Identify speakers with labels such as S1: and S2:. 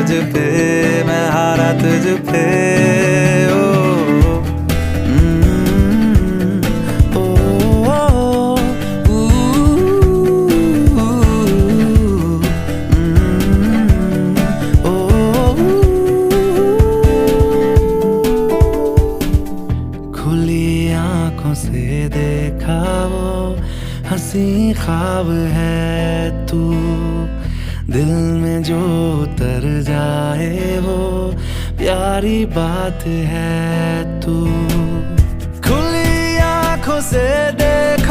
S1: तुझ पे, मैं हारा तुझ पे। ओ ओ, खुली आंखों से देखा वो हंसी ख्वाब है तू, दिल में जो उतर जाए वो प्यारी बात है तू। खुली आंखों से देख